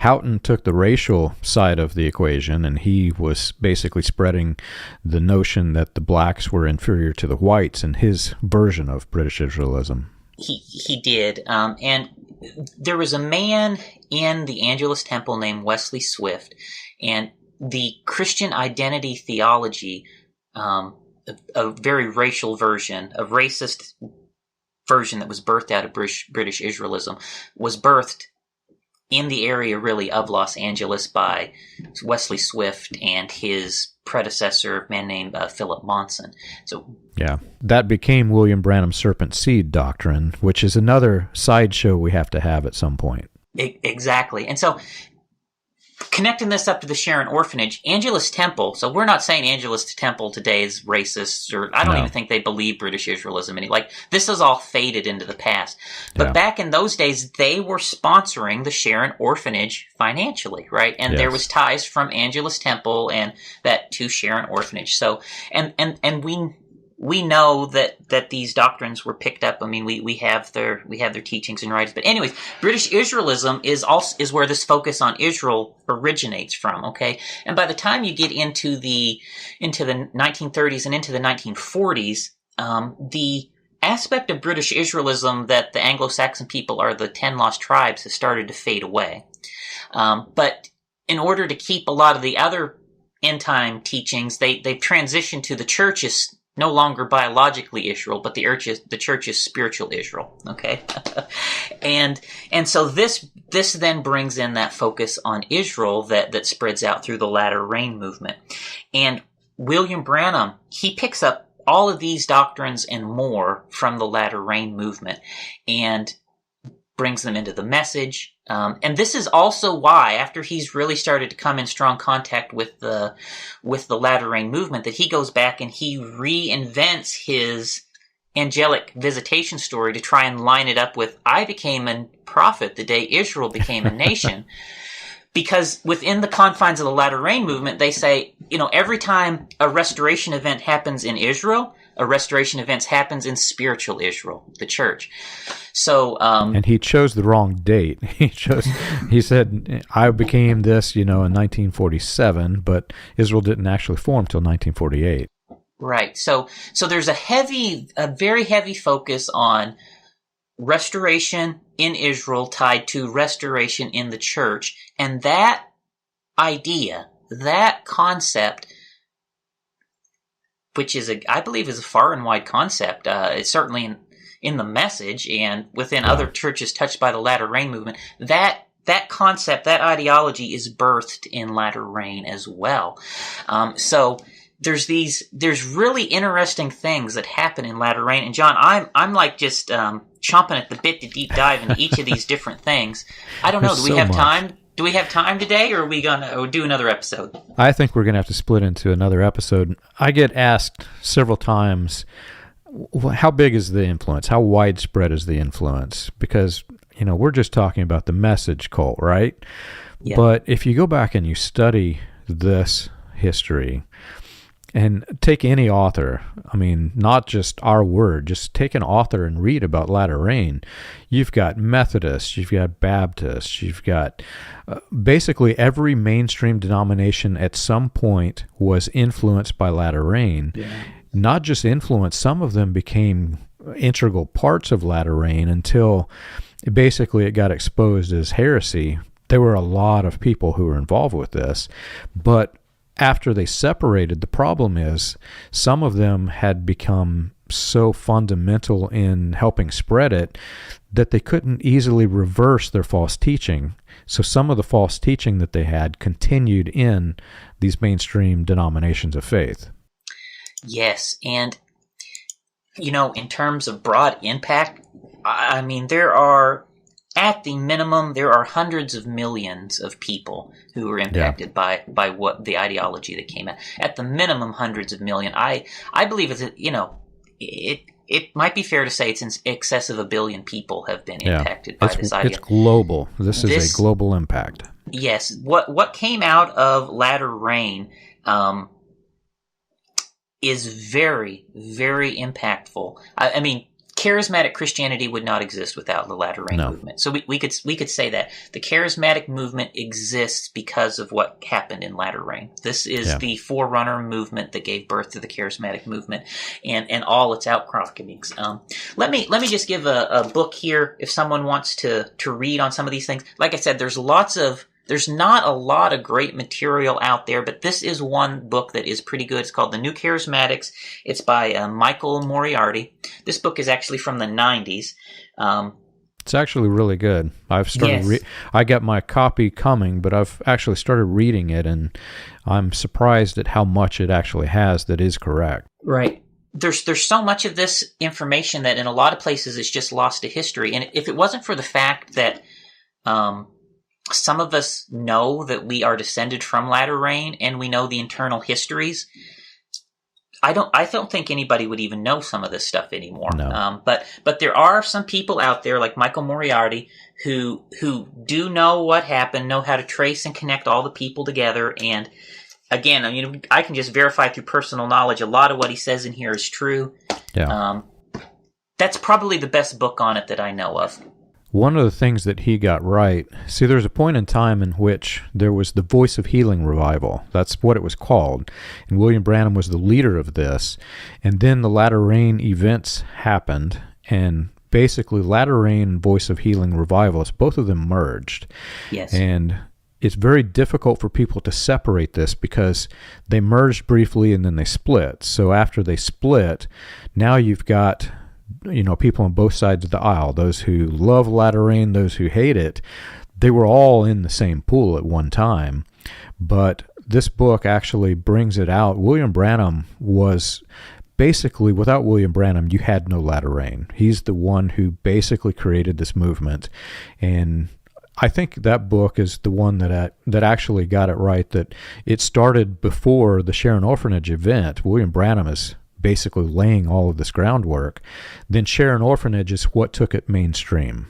Houghton took the racial side of the equation, and he was basically spreading the notion that the blacks were inferior to the whites in his version of British Israelism. He did. And there was a man in the Angelus Temple named Wesley Swift, and the Christian identity theology, a very racial version, a racist version that was birthed out of British Israelism, was birthed in the area really of Los Angeles by Wesley Swift and his predecessor, a man named Philip Monson. So yeah, that became William Branham's serpent seed doctrine, which is another sideshow we have to have at some point. Exactly. And so connecting this up to the Sharon Orphanage, Angelus Temple, so we're not saying Angelus Temple today is racist, or I don't even think they believe British Israelism. Like, this has all faded into the past. But back in those days, they were sponsoring the Sharon Orphanage financially, right? And there was ties from Angelus Temple and that to Sharon Orphanage. So, and we know that these doctrines were picked up. I mean, we have their teachings and writings. But anyways, British Israelism is where this focus on Israel originates from. Okay, and by the time you get into the 1930s and into the 1940s, the aspect of British Israelism that the Anglo-Saxon people are the 10 lost tribes has started to fade away. But in order to keep a lot of the other end time teachings, they've transitioned to the church is no longer biologically Israel, but the church is spiritual Israel. Okay, and so this then brings in that focus on Israel that spreads out through the latter rain movement. And William Branham, he picks up all of these doctrines and more from the latter rain movement and brings them into the message. And this is also why, after he's really started to come in strong contact with the latter rain movement, that he goes back and he reinvents his angelic visitation story to try and line it up with, I became a prophet the day Israel became a nation. Because within the confines of the latter rain movement, they say, every time a restoration event happens in Israel, a restoration event happens in spiritual Israel, the church. So, and he chose the wrong date. He said, I became this, in 1947, but Israel didn't actually form till 1948. Right. So there's a very heavy focus on restoration in Israel tied to restoration in the church. And that idea, that concept, which I believe is a far and wide concept, it's certainly in the message and within other churches touched by the latter rain movement, that concept, that ideology is birthed in latter rain as well. So there's really interesting things that happen in latter rain. And John, I'm like just chomping at the bit to deep dive into each of these different things. I don't know. Do we have time? Do we have time today, or are we going to do another episode? I think we're going to have to split into another episode. I get asked several times, how big is the influence? How widespread is the influence? Because, we're just talking about the message cult, right? Yeah. But if you go back and you study this history, and take any author, not just our word, just take an author and read about latter rain. You've got Methodists, you've got Baptists, you've got basically every mainstream denomination at some point was influenced by latter rain. Yeah. Not just influenced, some of them became integral parts of latter rain until basically it got exposed as heresy. There were a lot of people who were involved with this, but after they separated, the problem is some of them had become so fundamental in helping spread it that they couldn't easily reverse their false teaching. So some of the false teaching that they had continued in these mainstream denominations of faith. Yes, and, in terms of broad impact, there are, at the minimum, there are hundreds of millions of people who were impacted by what the ideology that came out. At the minimum, hundreds of million. I believe it might be fair to say it's in excess of 1 billion people have been impacted by this ideology. It's global. This is a global impact. Yes. What came out of latter rain is very, very impactful. charismatic Christianity would not exist without the Latter-rain movement. So we could say that the charismatic movement exists because of what happened in Latter-rain. This is the forerunner movement that gave birth to the charismatic movement and all its outcroppings. Let me just give a book here if someone wants to read on some of these things. Like I said, there's not a lot of great material out there, but this is one book that is pretty good. It's called The New Charismatics. It's by Michael Moriarty. This book is actually from the 90s. It's actually really good. I've started. I got my copy coming, but I've actually started reading it, and I'm surprised at how much it actually has that is correct. Right. There's so much of this information that in a lot of places it's just lost to history. And if it wasn't for the fact that some of us know that we are descended from Latter-rain and we know the internal histories, I don't think anybody would even know some of this stuff anymore. No. But there are some people out there like Michael Moriarty who do know what happened, know how to trace and connect all the people together. And again, I can just verify through personal knowledge. A lot of what he says in here is true. Yeah. That's probably the best book on it that I know of. One of the things that he got right, see, there's a point in time in which there was the Voice of Healing revival. That's what it was called. And William Branham was the leader of this. And then the Latter-rain events happened, and basically Latter-rain and Voice of Healing revivalists, both of them merged. Yes. And it's very difficult for people to separate this because they merged briefly and then they split. So after they split, now you've got people on both sides of the aisle, those who love Latter-rain, those who hate it. They were all in the same pool at one time. But this book actually brings it out. William Branham was basically, without William Branham, you had no Latter-rain. He's the one who basically created this movement. And I think that book is the one that actually got it right, that it started before the Sharon Orphanage event. William Branham is basically laying all of this groundwork. Then Sharon Orphanage is what took it mainstream.